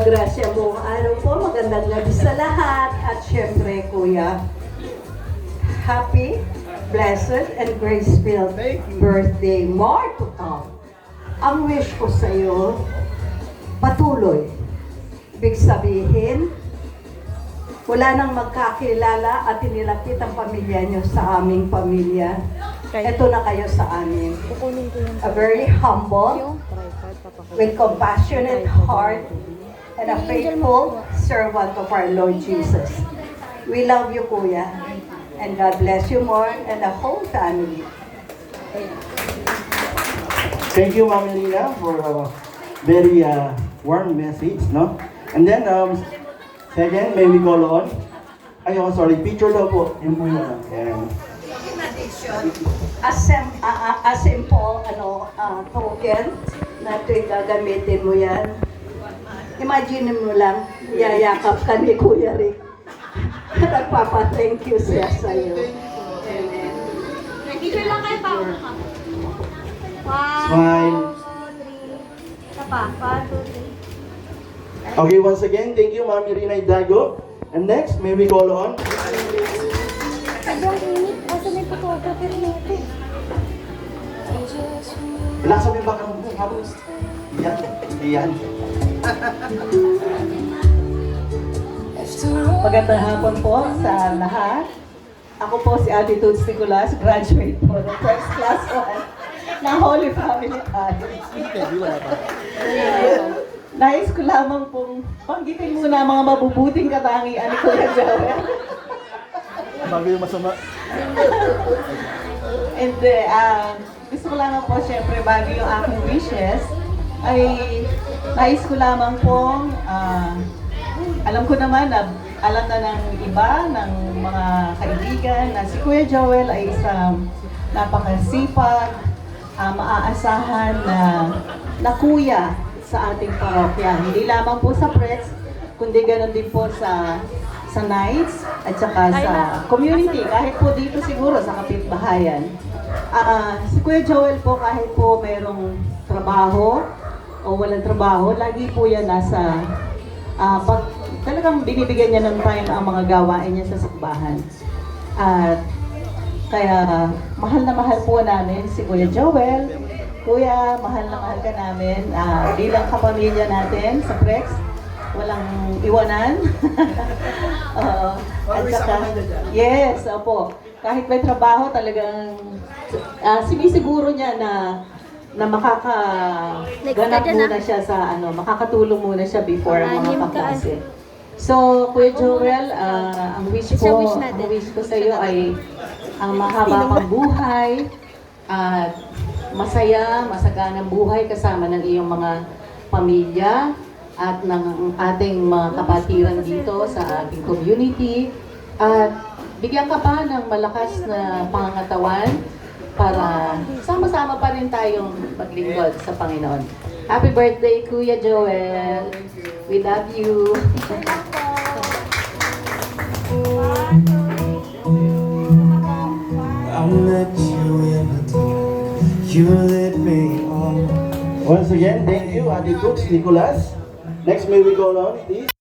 Gracia mo. Ano po, magandang gabi sa lahat. At syempre, Kuya, happy, blessed, and grace-filled birthday. More to come. Ang wish ko sa iyo, patuloy. Ibig sabihin, wala nang magkakilala at inilapit ang pamilya nyo sa aming pamilya. Ito na kayo sa amin. A very humble, with compassionate heart, and a faithful servant of our Lord Jesus. We love you, Kuya. And God bless you more and the whole family. Thank you, Ma'am Elena, for a very warm message, no? And then, second, may we call on? Ay, oh, sorry, picture daw po. Yun po yun. Ayan. A simple token na tuwing gagamitin mo yan. Imagine mo lang, yayakap ka ni Kuya Rick. Nagpapa-thank you siya sa'yo. Amen. Picture lang kayo pa. Smile. 1, 2, 3. Isa pa. 1, 2, 3. Okay, once again, thank you, Ma'am Irina Hidalgo. And next, may we call on? Sobrang init. Asa may photographer nito? Relax mo yung bakang mo. Yan, yan. Magandang hapon po sa lahat. Ako po si Ate Toots Nicolas, graduate po ng first class 1 ng Holy Family College. Nais ko lamang pong banggitin muna ang mga mabubuting katangian ni Kuya Joel. Bago yung masama. And gusto ko lamang po, syempre, bago yung aking wishes, ay nais ko lamang pong, alam ko naman na alam na ng iba, ng mga kaibigan, na si Kuya Joel ay isang napakasipag, maaasahan na kuya sa ating parokya. Hindi lamang po sa press, kundi ganoon din po sa Knights at saka sa community, kahit po dito siguro sa kapitbahayan. Si Kuya Joel po, kahit po mayroong trabaho o walang trabaho, lagi po yan nasa talagang binibigyan niya ng time ang mga gawain niya sa sakbahan. At kaya mahal na mahal po namin si Kuya Joel. Kuya, mahal na mahal ka namin. Bilang kapamilya natin sa Prex, walang iwanan. At saka, yes, opo. Kahit may trabaho, talagang sinisiguro niya na makakaganap muna siya sa makakatulong muna siya before ang mga kaklase. So, Kuya Joel, ang wish ko sa iyo ay ang mahaba pang buhay at masaya, masaganang buhay kasama ng iyong mga pamilya at ng ating mga kapatiran dito sa ating community. At bigyan ka pa ng malakas na pangangatawan para sama-sama pa rin tayong maglingkod sa Panginoon. Happy birthday, Kuya Joel! We love you! I met you in the dark. You lit me on. Once again, thank you, Ate Toots Nicolas. Next, may we call on, please?